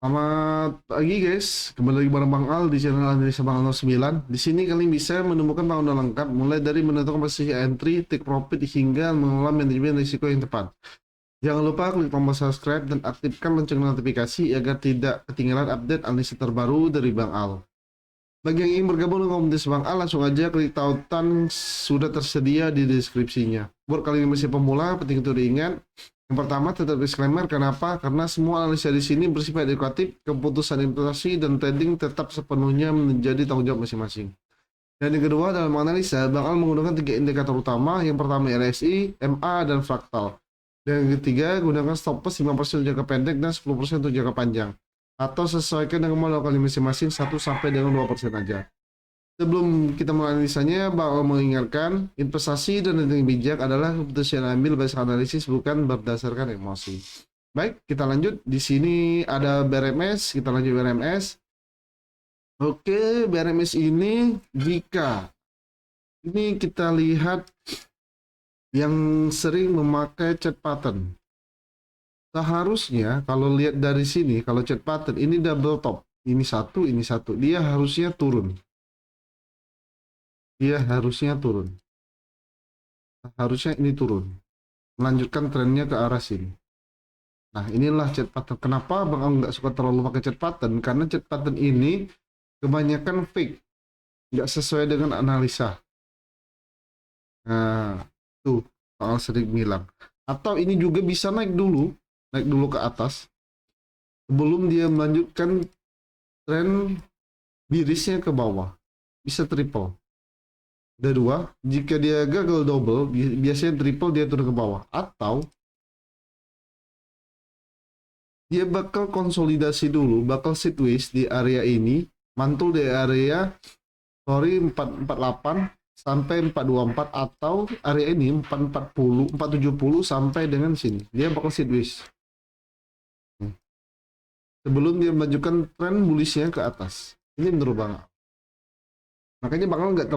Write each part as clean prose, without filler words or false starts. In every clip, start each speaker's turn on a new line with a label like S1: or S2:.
S1: Selamat pagi guys, kembali lagi bareng Bang Al di channel Analisa Bang Al 09. Di sini kalian bisa menemukan bangunan lengkap mulai dari menentukan posisi entry, take profit hingga mengelola manajemen risiko yang tepat. Jangan lupa klik tombol subscribe dan aktifkan lonceng notifikasi agar tidak ketinggalan update analisa terbaru dari Bang Al. Bagi yang ingin bergabung dengan komunitas Bang Al, langsung aja klik tautan sudah tersedia di deskripsinya. Buat kalian yang masih pemula, penting untuk diingat. Yang pertama, tetap disclaimer. Kenapa? Karena semua analisa di sini bersifat edukatif, keputusan investasi dan trading tetap sepenuhnya menjadi tanggung jawab masing-masing. Dan yang kedua, dalam analisa, Bang Al menggunakan 3 indikator utama. Yang pertama RSI, MA, dan fraktal. Dan yang ketiga, gunakan stop loss 5% untuk jangka pendek dan 10% untuk jangka panjang. Atau sesuaikan dengan modal kalian masing-masing 1-2% aja. Sebelum kita menganalisanya, bakal mengingatkan investasi dan trading bijak adalah keputusan yang ambil berdasarkan analisis bukan berdasarkan emosi. Baik, kita lanjut. Di sini ada BRMS, kita lanjut BRMS. Oke, BRMS ini jika ini kita lihat yang sering memakai chart pattern. Seharusnya kalau lihat dari sini, kalau chart pattern ini double top, ini satu, dia harusnya turun. Dia harusnya turun. Harusnya ini turun. Melanjutkan trennya ke arah sini. Nah, inilah chart pattern. Kenapa Bang Ang nggak suka terlalu pakai chart pattern? Karena chart pattern ini kebanyakan fake, nggak sesuai dengan analisa. Nah, tuh Bang Ang sering bilang. Atau ini juga bisa naik dulu ke atas sebelum dia melanjutkan tren birisnya ke bawah. Bisa triple. Ada dua, jika dia gagal double, biasanya triple dia turun ke bawah. Atau dia bakal konsolidasi dulu, bakal sideways di area ini, mantul di area 448 sampai 424 atau area ini 440, 470 sampai dengan sini. Dia bakal sideways. Sebelum dia melanjutkan tren bullishnya ke atas. Ini menurut Bang. Makanya Bang nggak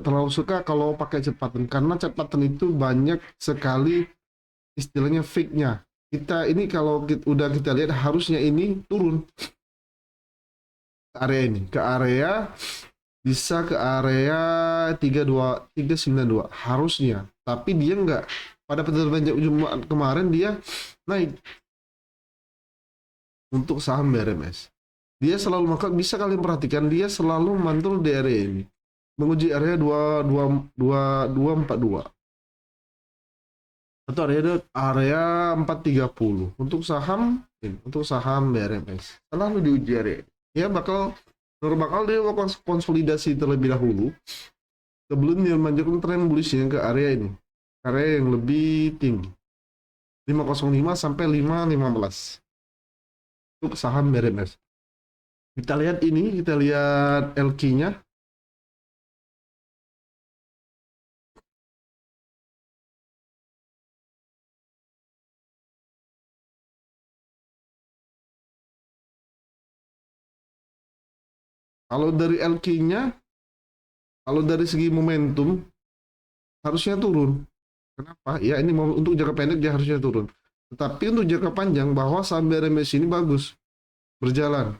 S1: terlalu suka kalau pakai chart pattern karena chart pattern itu banyak sekali istilahnya fake-nya. Kita ini kalau udah kita lihat harusnya ini turun ke area ini, ke area bisa ke area 392 harusnya. Tapi dia nggak. Pada pertemuan Jumat kemarin dia naik untuk saham BRMS. Dia selalu, maka bisa kalian perhatikan dia selalu mantul di area ini. Menguji area 242 atau area 430 untuk saham ini, untuk saham BRMS selalu diuji area ini. Ya bakal dia akan konsolidasi terlebih dahulu sebelum dia melanjutkan tren bullishnya ke area ini, area yang lebih tinggi 505 sampai 515 untuk saham BRMS. Kita lihat ini, kita lihat LQ-nya. Kalau dari LQ-nya, kalau dari segi momentum harusnya turun. Kenapa? Ya ini untuk jangka pendek dia harusnya turun. Tetapi untuk jangka panjang bahwa saham BRMS ini bagus, berjalan.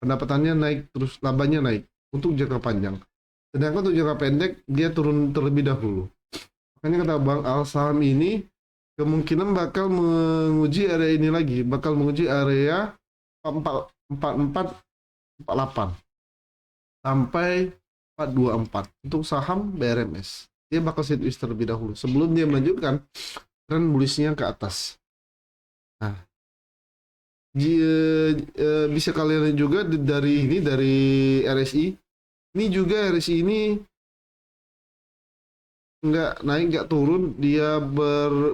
S1: Pendapatannya naik, terus labanya naik untuk jangka panjang. Sedangkan untuk jangka pendek dia turun terlebih dahulu. Makanya kata Bang Al, saham ini kemungkinan bakal menguji area ini lagi, bakal menguji area 4448 sampai 424 untuk saham BRMS. Dia bakal sideways terlebih dahulu sebelum dia melanjutkan tren bullishnya ke atas. Nah, bisa kalian lihat juga dari ini, dari RSI. Ini juga RSI ini nggak naik nggak turun, dia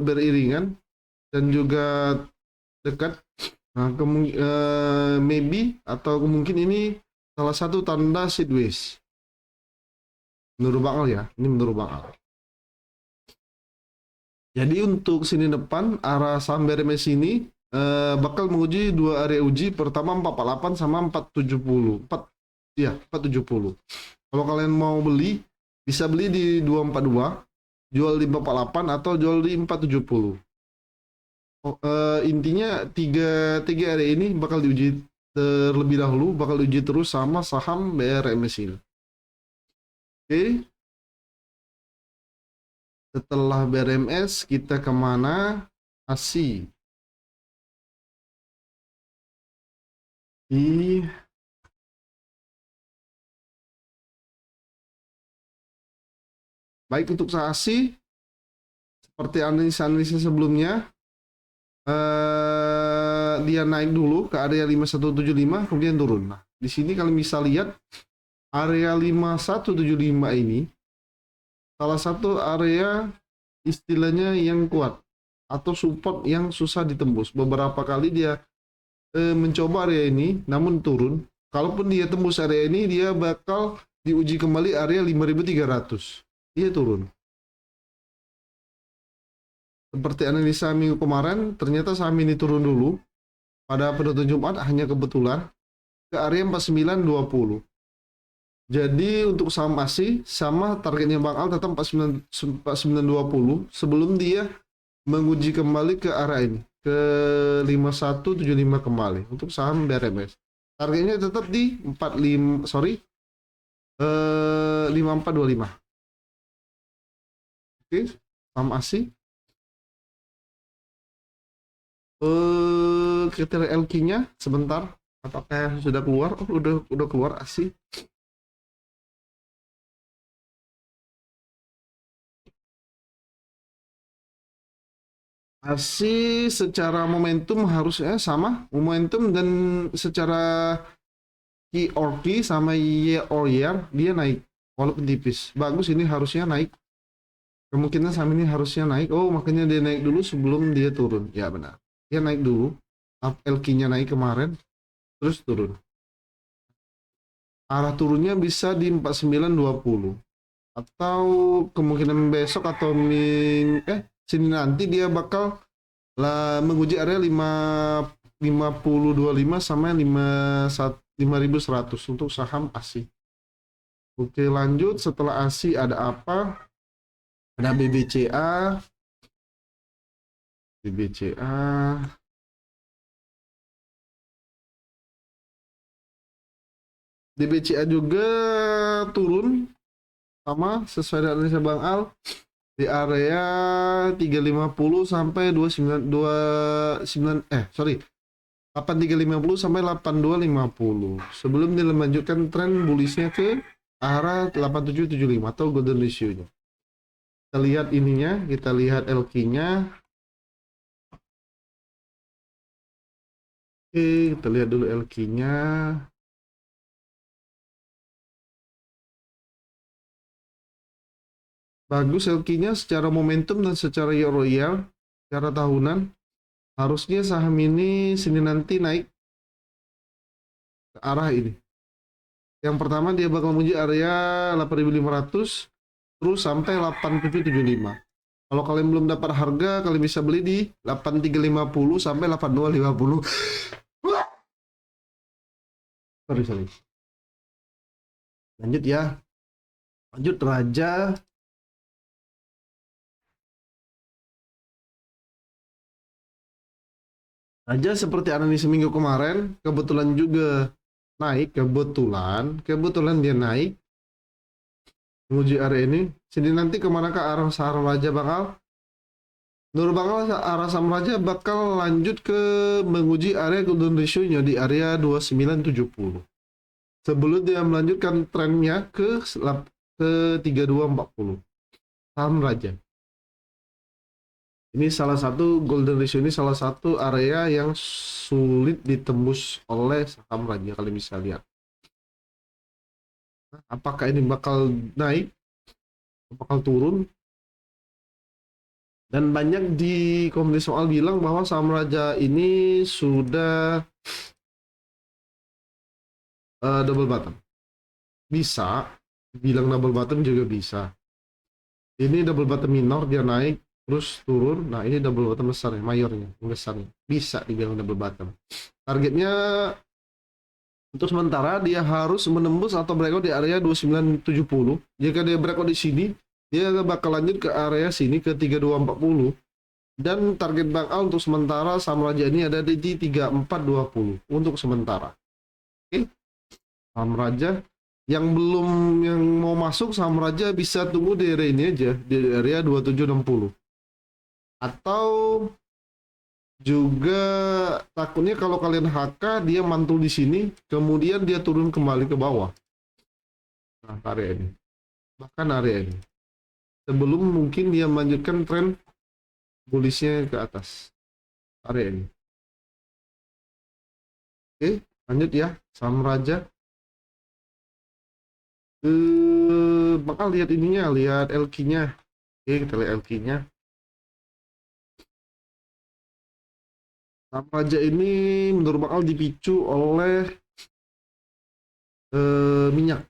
S1: beriringan dan juga dekat. Nah, maybe atau mungkin ini salah satu tanda sideways. Menurut Bang Al ya, ini menurut Bang Al. Jadi untuk sini depan arah saham BRMS ini bakal menguji dua area uji, pertama 448 sama 470. 470. Kalau kalian mau beli, bisa beli di 242, jual di 448 atau jual di 470. Intinya tiga area ini bakal diuji terlebih dahulu bakal diuji terus sama saham BRMS ini. Oke. Setelah BRMS kita kemana? ASI. Baik, untuk ASI seperti analisa sebelumnya, dia naik dulu ke area 5175 kemudian turun. Nah, di sini kalian bisa lihat area 5175 ini salah satu area istilahnya yang kuat atau support yang susah ditembus. Beberapa kali dia mencoba area ini namun turun. Kalaupun dia tembus area ini, dia bakal diuji kembali area 5300. Dia turun. Seperti analisa minggu kemarin, ternyata saham ini turun dulu pada penutup Jumat hanya kebetulan ke area 4920. Jadi untuk saham ASI sama targetnya Bang Al tetap 4920 sebelum dia menguji kembali ke arah ini ke 5175 kembali untuk saham BRMS. Targetnya tetap di 5425. Oke, saham ASI. Kita LQ-nya sebentar, apakah sudah keluar? Oh, udah keluar ASI. ASI secara momentum harusnya sama, momentum dan secara Q or Q sama year or year dia naik walaupun tipis. Bagus, ini harusnya naik. Kemungkinan saham ini harusnya naik. Oh, makanya dia naik dulu sebelum dia turun. Ya benar. Dia naik dulu. LQ-nya naik kemarin, terus turun. Arah turunnya bisa di 4920. Atau kemungkinan besok atau sini nanti dia bakal menguji area 5025 sama 5100 untuk saham ASI. Oke, lanjut. Setelah ASI ada apa? Ada BBCA. BBCA juga turun sama sesuai dengan analisa Bang Al di area 350 sampai 8350 sampai 8250 sebelum dia melanjutkan tren bullishnya ke arah 8775 atau golden ratio-nya. Kita lihat ininya, kita lihat LQ-nya. Oke, kita lihat dulu LQ-nya. Bagus LQ-nya secara momentum dan secara year-on-year, secara tahunan. Harusnya saham ini sini nanti naik ke arah ini. Yang pertama dia bakal menuju area 8500 terus sampai 8775. Kalau kalian belum dapat harga, kalian bisa beli di 8350 sampai 8250. Sorry. Lanjut ya. Lanjut Raja. Raja seperti analisa minggu kemarin, kebetulan juga naik, kebetulan dia naik menguji area ini. Sini nanti kemana ke arah saham Raja bakal? Menurut bakal arah saham Raja bakal lanjut ke menguji area golden ratio-nya di area 2970. Sebelum dia melanjutkan trennya ke 3240. Saham Raja. Ini salah satu golden ratio, ini salah satu area yang sulit ditembus oleh saham Raja, kalian bisa lihat. Apakah ini bakal naik? Bakal turun? Dan banyak di komunitas soal bilang bahwa saham Raja ini sudah double bottom. Bisa, bilang double bottom juga bisa. Ini double bottom minor, dia naik terus turun. Nah, ini double bottom besar ya, mayornya, besarnya. Bisa dibilang double bottom. Targetnya untuk sementara dia harus menembus atau breakout di area 2970. Jika dia breakout di sini, dia bakal lanjut ke area sini ke 3240. Dan target Bang Al untuk sementara saham Raja ini ada di 3420 untuk sementara. Oke, saham raja yang belum, yang mau masuk saham raja bisa tunggu di area ini aja, di area 2760. Atau juga takutnya kalau kalian HK dia mantul di sini, kemudian dia turun kembali ke bawah. Nah, area ini. Bahkan area ini. Sebelum mungkin dia melanjutkan tren bullishnya ke atas. Area ini. Oke, lanjut ya. Saham raja. Bakal lihat ininya, lihat LQ-nya. Oke, kita lihat LQ-nya. Saham raja ini menurut bakal dipicu oleh minyak.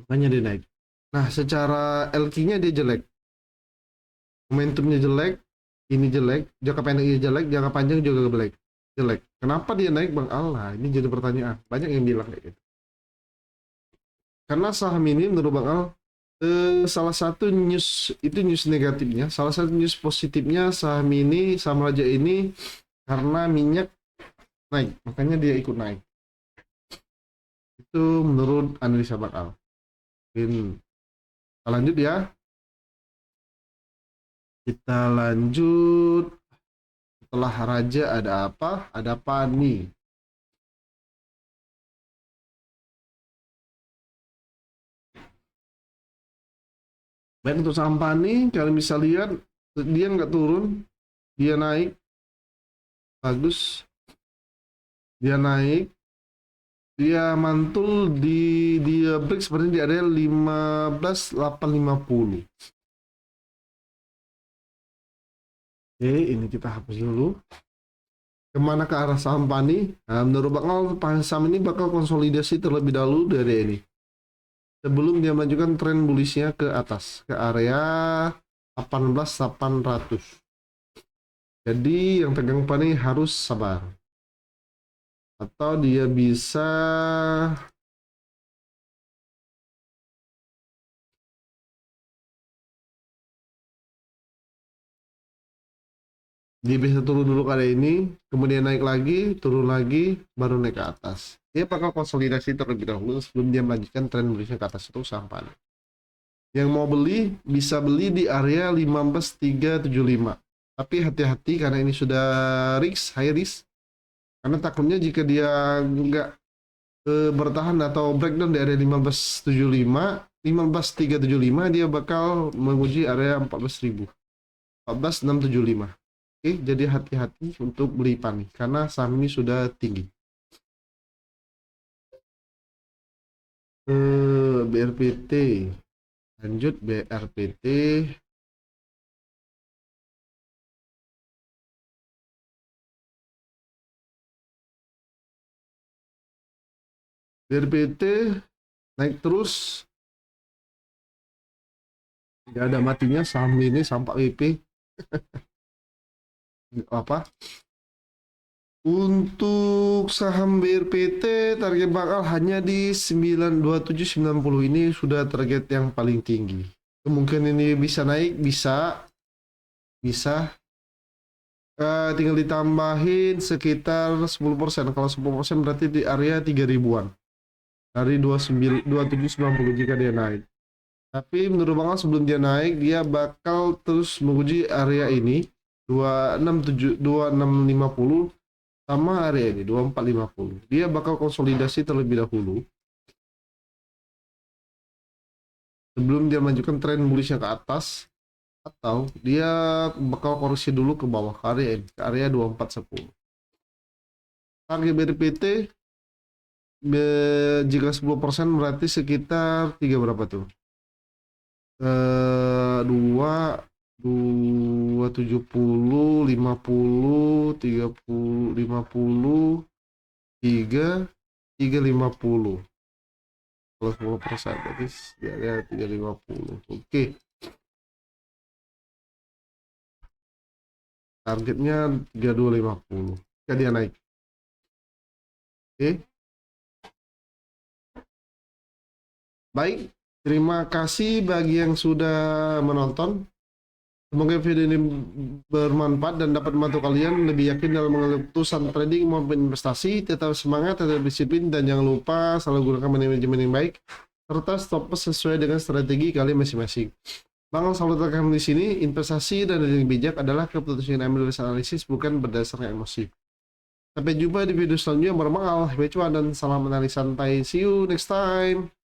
S1: Makanya dia naik. Nah, secara LQ-nya dia jelek. Momentumnya jelek, ini jelek, jangka pendeknya jelek, jangka panjang juga jelek. Kenapa dia naik Bang Allah? Ini jadi pertanyaan. Banyak yang bilang kayak gitu. Karena saham ini menurut Bang Al, salah satu news itu news negatifnya, salah satu news positifnya saham ini, saham raja ini karena minyak naik, makanya dia ikut naik. Itu menurut analisa Bang Al. Kita lanjut ya. Kita lanjut. Setelah raja ada apa? Ada Pani. Baik, untuk saham Pani, kalian bisa lihat dia nggak turun, dia naik, bagus, dia naik, dia mantul dia break seperti di area 15.850. Oke, ini kita hapus dulu. Kemana ke arah saham Pani? Nah, menurut bakal saham ini bakal konsolidasi terlebih dahulu dari ini. Sebelum dia melanjutkan tren bullishnya ke atas, ke area 18.800. Jadi yang pegang Pani harus sabar. Atau dia bisa turun dulu kali ini, kemudian naik lagi, turun lagi, baru naik ke atas. Dia bakal konsolidasi terlebih dahulu sebelum dia melanjutkan tren bullishnya ke atas itu sampai. Yang mau beli bisa beli di area 15.375. Tapi hati-hati karena ini sudah high risk. Karena takutnya jika dia nggak bertahan atau breakdown di area 15.75, 15.375 dia bakal menguji area 14.000. 14.675. Oke, jadi hati-hati untuk beli Pani karena saham ini sudah tinggi. BRPT. Lanjut BRPT. BRPT naik terus. Tidak ada matinya saham ini, sampai WP. Apa? Untuk saham BRPT target bakal hanya di 92790, ini sudah target yang paling tinggi. Kemungkinan ini bisa naik, bisa tinggal ditambahin sekitar 10%. Kalau 10% berarti di area 3000-an. Dari 2790 jika dia naik. Tapi menurut Bang Al sebelum dia naik dia bakal terus menguji area ini 2650 sama area ini 2450. Dia bakal konsolidasi terlebih dahulu sebelum dia melanjutkan tren bullishnya ke atas, atau dia bakal koreksi dulu ke bawah ke area ini, ke area 2410. Target BRPT jika 10% berarti sekitar 3 berapa tuh? 270, 50, 30, 50, 350. Kalau 10% berarti ya 350. Oke. Targetnya 3250. Jika dia naik. Oke. Baik, terima kasih bagi yang sudah menonton. Semoga video ini bermanfaat dan dapat membantu kalian lebih yakin dalam mengambil keputusan trading maupun investasi. Tetap semangat, tetap disiplin, dan jangan lupa selalu gunakan manajemen yang baik serta stop loss sesuai dengan strategi kalian masing-masing. Bang Al selalu tekankan di sini, investasi dan yang bijak adalah keputusan yang ambil berdasarkan analisis, bukan berdasarkan emosi. Sampai jumpa di video selanjutnya. Bang Al, dan salam analis santai. See you next time.